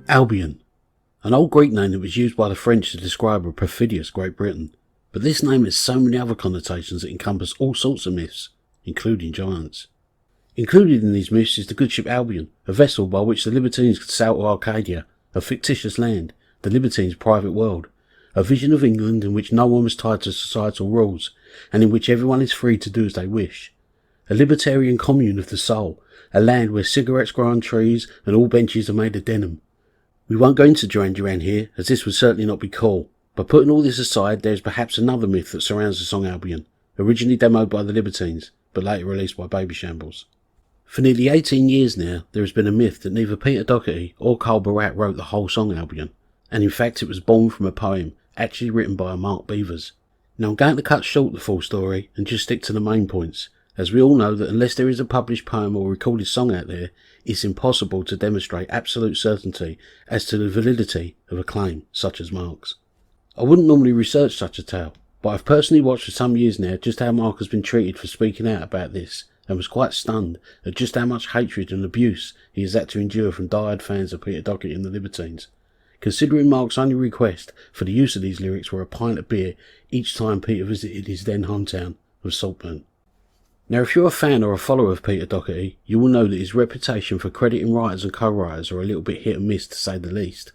Albion, an old Greek name that was used by the French to describe a perfidious Great Britain, but this name has so many other connotations that encompass all sorts of myths, including giants. Included in these myths is the good ship Albion, a vessel by which the Libertines could sail to Arcadia, a fictitious land, the Libertines' private world, a vision of England in which no one was tied to societal rules, and in which everyone is free to do as they wish. A libertarian commune of the soul, a land where cigarettes grow on trees and all benches are made of denim. We won't go into Duran Duran here, as this would certainly not be cool, but putting all this aside, there is perhaps another myth that surrounds the song Albion, originally demoed by the Libertines, but later released by Babyshambles. For nearly 18 years now, there has been a myth that neither Peter Doherty or Carl Barat wrote the whole song Albion, and in fact it was born from a poem, actually written by Mark Beavers. Now I'm going to cut short the full story and just stick to the main points, as we all know that unless there is a published poem or recorded song out there, it's impossible to demonstrate absolute certainty as to the validity of a claim such as Mark's. I wouldn't normally research such a tale, but I've personally watched for some years now just how Mark has been treated for speaking out about this, and was quite stunned at just how much hatred and abuse he has had to endure from diehard fans of Peter Doherty and the Libertines, considering Mark's only request for the use of these lyrics were a pint of beer each time Peter visited his then hometown of Saltburn. Now if you're a fan or a follower of Peter Doherty, you will know that his reputation for crediting writers and co-writers are a little bit hit and miss to say the least.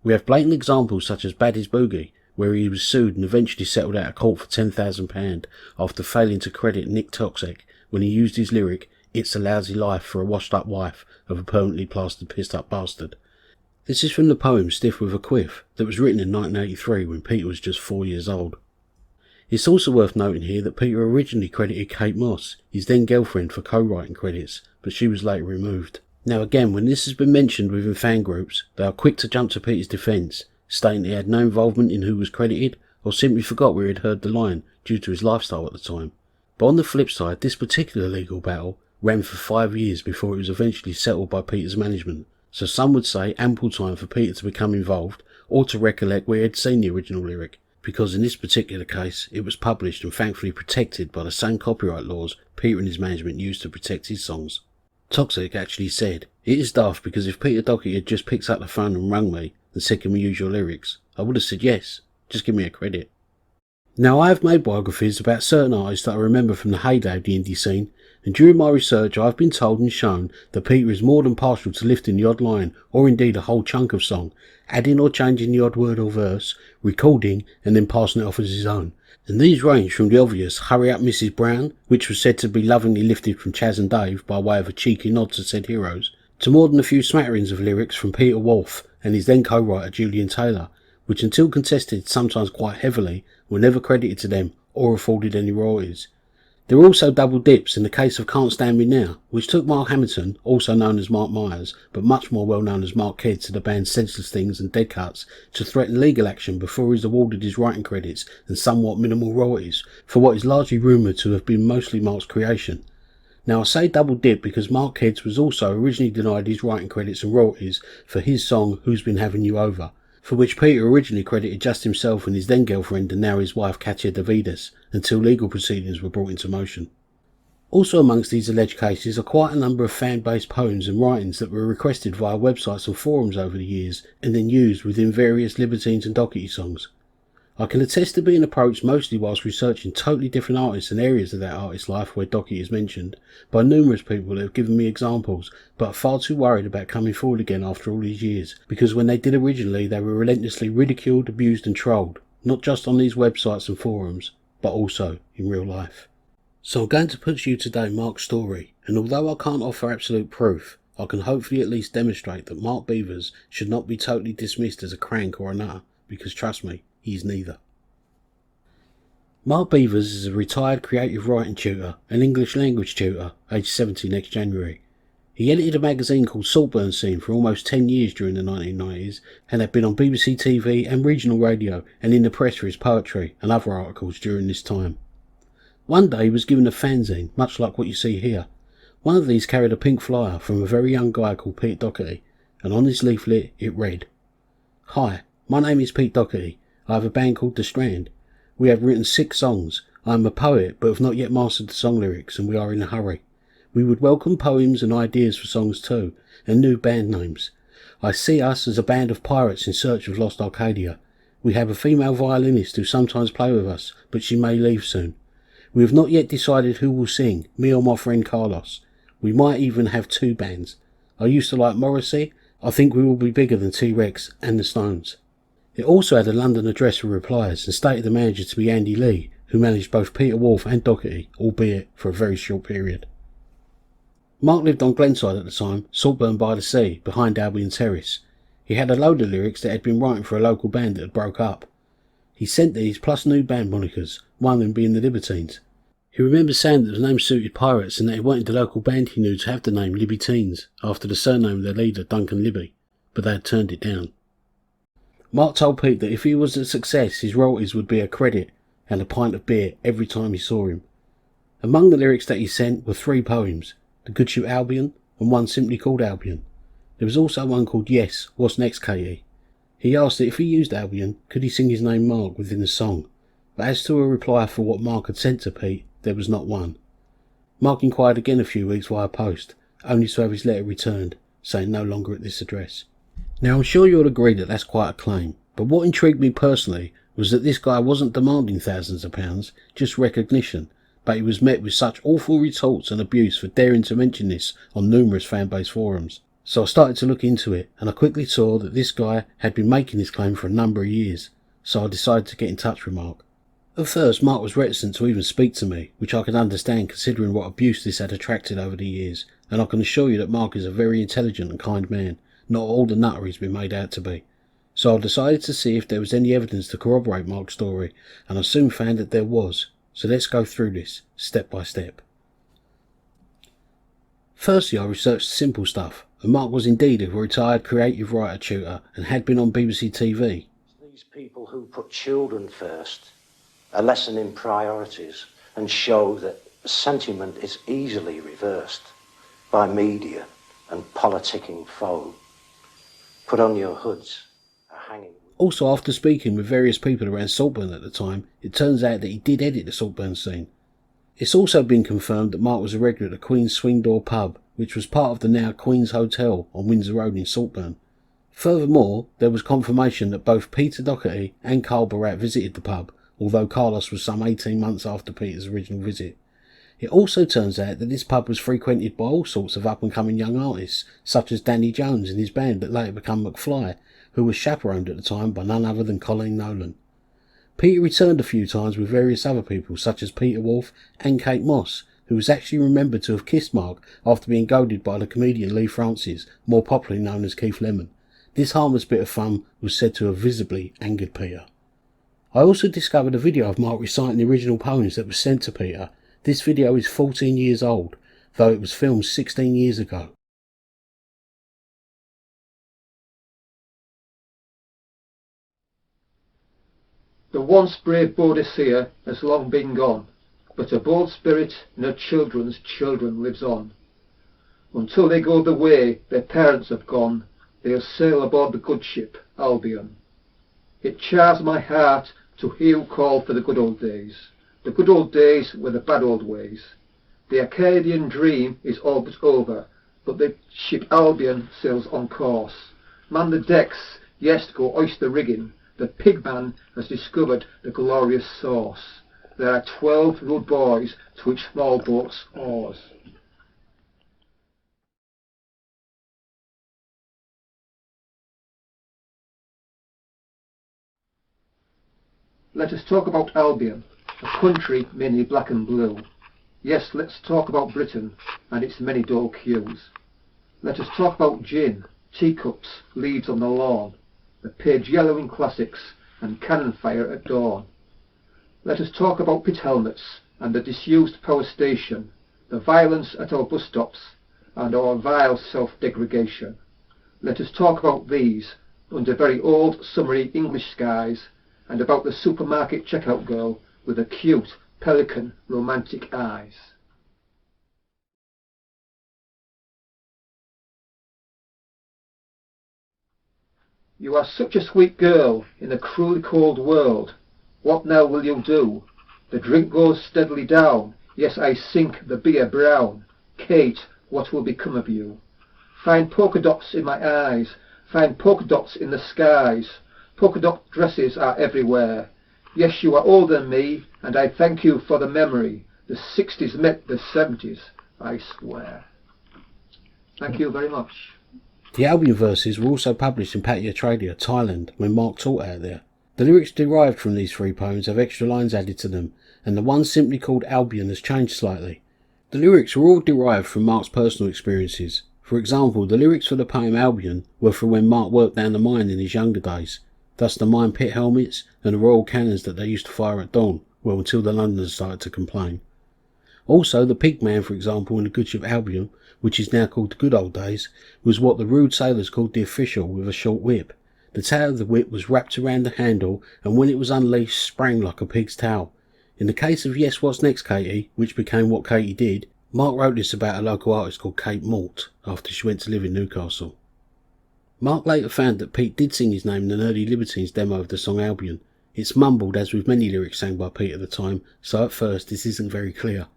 We have blatant examples such as Baddy's Boogie, where he was sued and eventually settled out of court for £10,000 after failing to credit Nick Toxic when he used his lyric, "It's a lousy life for a washed up wife of a permanently plastered pissed up bastard." This is from the poem Stiff with a Quiff that was written in 1983 when Peter was just 4 years old. It's also worth noting here that Peter originally credited Kate Moss, his then girlfriend, for co-writing credits, but she was later removed. Now again, when this has been mentioned within fan groups, they are quick to jump to Peter's defence, stating he had no involvement in who was credited, or simply forgot where he had heard the line due to his lifestyle at the time. But on the flip side, this particular legal battle ran for 5 years before it was eventually settled by Peter's management, so some would say ample time for Peter to become involved, or to recollect where he had seen the original lyric, because in this particular case it was published and thankfully protected by the same copyright laws Peter and his management used to protect his songs. Toxic actually said, "It is daft because if Peter Doherty had just picked up the phone and rung me and said, 'Can we use your lyrics?' I would have said yes, just give me a credit." Now I have made biographies about certain artists that I remember from the heyday of the indie scene, and during my research I have been told and shown that Peter is more than partial to lifting the odd line, or indeed a whole chunk of song, adding or changing the odd word or verse, recording and then passing it off as his own. And these range from the obvious "Hurry Up Mrs Brown," which was said to be lovingly lifted from Chaz and Dave by way of a cheeky nod to said heroes, to more than a few smatterings of lyrics from Peter Wolf and his then co-writer Julian Taylor, which until contested sometimes quite heavily, were never credited to them or afforded any royalties. There were also double dips in the case of Can't Stand Me Now, which took Mark Hamilton, also known as Mark Myers, but much more well known as Mark Kidd to the band's Senseless Things and Dead Cuts, to threaten legal action before he was awarded his writing credits and somewhat minimal royalties for what is largely rumoured to have been mostly Mark's creation. Now I say double dip because Mark Kidd was also originally denied his writing credits and royalties for his song Who's Been Having You Over, for which Peter originally credited just himself and his then girlfriend and now his wife Katya Davidas, until legal proceedings were brought into motion. Also amongst these alleged cases are quite a number of fan-based poems and writings that were requested via websites and forums over the years and then used within various Libertines and Doherty songs. I can attest to being approached mostly whilst researching totally different artists and areas of that artist's life where Doherty is mentioned, by numerous people that have given me examples, but are far too worried about coming forward again after all these years, because when they did originally they were relentlessly ridiculed, abused and trolled, not just on these websites and forums, but also in real life. So I'm going to put to you today Mark's story, and although I can't offer absolute proof, I can hopefully at least demonstrate that Mark Beavers should not be totally dismissed as a crank or a nutter, because trust me, he's neither. Mark Beavers is a retired creative writing tutor and English language tutor, aged 70 next January. He edited a magazine called Saltburn Scene for almost 10 years during the 1990s and had been on BBC TV and regional radio and in the press for his poetry and other articles during this time. One day he was given a fanzine, much like what you see here. One of these carried a pink flyer from a very young guy called Pete Doherty, and on his leaflet it read, "Hi, my name is Pete Doherty. I have a band called The Strand. We have written 6 songs. I am a poet but have not yet mastered the song lyrics and we are in a hurry. We would welcome poems and ideas for songs too, and new band names. I see us as a band of pirates in search of lost Arcadia. We have a female violinist who sometimes plays with us, but she may leave soon. We have not yet decided who will sing, me or my friend Carlos. We might even have two bands. I used to like Morrissey. I think we will be bigger than T-Rex and the Stones. It also had a London address for replies and stated the manager to be Andy Lee, who managed both Peter Wolf and Doherty, albeit for a very short period. Mark lived on Glenside at the time, Saltburn by the Sea, behind Albion Terrace. He had a load of lyrics that had been writing for a local band that had broke up. He sent these plus new band monikers, one of them being the Libertines. He remembers saying that the name suited pirates and that he wanted the local band he knew to have the name Libertines, after the surname of their leader Duncan Libby, but they had turned it down. Mark told Pete that if he was a success, his royalties would be a credit and a pint of beer every time he saw him. Among the lyrics that he sent were 3 poems, The Good Ship Albion and one simply called Albion. There was also one called Yes, What's Next, Katie? He asked that if he used Albion, could he sing his name Mark within the song, but as to a reply for what Mark had sent to Pete, there was not one. Mark inquired again a few weeks via post, only to have his letter returned, saying no longer at this address. Now I'm sure you'll agree that that's quite a claim, but what intrigued me personally was that this guy wasn't demanding thousands of pounds, just recognition, but he was met with such awful retorts and abuse for daring to mention this on numerous fan-based forums. So I started to look into it, and I quickly saw that this guy had been making this claim for a number of years, so I decided to get in touch with Mark. At first, Mark was reticent to even speak to me, which I could understand considering what abuse this had attracted over the years, and I can assure you that Mark is a very intelligent and kind man, not all the nutter he's been made out to be. So I decided to see if there was any evidence to corroborate Mark's story, and I soon found that there was, so let's go through this, step by step. Firstly, I researched simple stuff, and Mark was indeed a retired creative writer tutor and had been on BBC TV. These people who put children first, a lesson in priorities, and show that sentiment is easily reversed by media and politicking foe. Put on your hoods, a hanging. Also, after speaking with various people around Saltburn at the time, it turns out that he did edit the Saltburn scene. It's also been confirmed that Mark was a regular at the Queen's Swing Door pub, which was part of the now Queen's Hotel on Windsor Road in Saltburn. Furthermore, there was confirmation that both Peter Doherty and Carl Barat visited the pub, although Carlos was some 18 months after Peter's original visit. It also turns out that this pub was frequented by all sorts of up-and-coming young artists, such as Danny Jones and his band that later became McFly, who was chaperoned at the time by none other than Colleen Nolan. Peter returned a few times with various other people, such as Peter Wolf and Kate Moss, who was actually remembered to have kissed Mark after being goaded by the comedian Lee Francis, more popularly known as Keith Lemon. This harmless bit of fun was said to have visibly angered Peter. I also discovered a video of Mark reciting the original poems that was sent to Peter. This video is 14 years old, though it was filmed 16 years ago. The once brave Boadicea has long been gone, but a bold spirit in her children's children lives on. Until they go the way their parents have gone, they'll sail aboard the good ship Albion. It chars my heart to hear you call for the good old days. The good old days were the bad old ways. The Arcadian dream is all but over, but the ship Albion sails on course. Man the decks, yes, go oyster rigging. The pigman has discovered the glorious sauce. There are 12 rude boys to each small boat's oars. Let us talk about Albion, a country mainly black and blue. Yes, let's talk about Britain and its many dull hues. Let us talk about gin, teacups, leaves on the lawn, the page yellowing classics and cannon fire at dawn. Let us talk about pit helmets and the disused power station, the violence at our bus stops and our vile self-degradation. Let us talk about these under very old summery English skies, and about the supermarket checkout girl with the cute pelican romantic eyes. You are such a sweet girl in a cruelly cold world. What now will you do? The drink goes steadily down. Yes, I sink the beer brown. Kate, what will become of you? Find polka dots in my eyes. find polka dots in the skies. Polka dot dresses are everywhere. Yes, you are older than me, and I thank you for the memory. The 60s met the 70s, I swear. Thank you very much. The Albion verses were also published in Pattaya, Thailand, when Mark taught out there. The lyrics derived from these 3 poems have extra lines added to them, and the one simply called Albion has changed slightly. The lyrics were all derived from Mark's personal experiences. For example, the lyrics for the poem Albion were from when Mark worked down the mine in his younger days, thus the mine pit helmets and the royal cannons that they used to fire at dawn, well, until the Londoners started to complain. Also, the pig man, for example, in the good ship Albion, which is now called the Good Old Days, was what the rude sailors called the official with a short whip. The tail of the whip was wrapped around the handle, and when it was unleashed, sprang like a pig's tail. In the case of Yes, What's Next, Katie, which became What Katie Did, Mark wrote this about a local artist called Kate Mort, after she went to live in Newcastle. Mark later found that Pete did sing his name in an early Libertines demo of the song Albion. It's mumbled, as with many lyrics sang by Pete at the time, so at first this isn't very clear.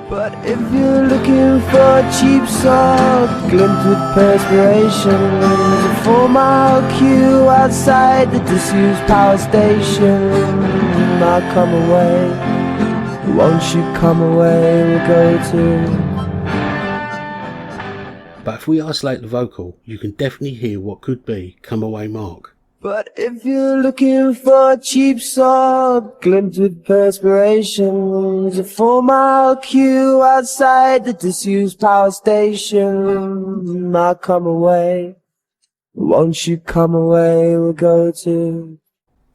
But if you're looking for a cheap song, glint with perspiration, there's a 4-mile queue outside the disused power station. I'll come away, won't you come away, we'll go to. But if we isolate the vocal, you can definitely hear what could be Come Away Mark. But if you're looking for a cheap song, glint with perspiration, there's a 4-mile queue outside the disused power station. I'll come away, won't you come away, we'll go to.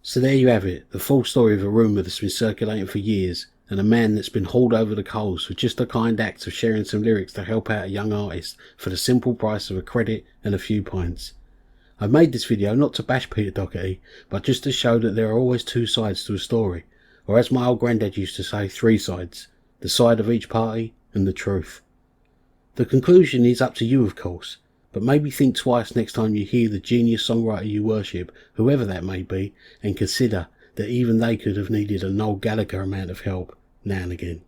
So there you have it, the full story of a rumour that's been circulating for years, and a man that's been hauled over the coals for just a kind act of sharing some lyrics to help out a young artist for the simple price of a credit and a few pints. I made this video not to bash Peter Doherty, but just to show that there are always 2 sides to a story, or as my old granddad used to say, 3 sides, the side of each party and the truth. The conclusion is up to you, of course, but maybe think twice next time you hear the genius songwriter you worship, whoever that may be, and consider that even they could have needed a Noel Gallagher amount of help now and again.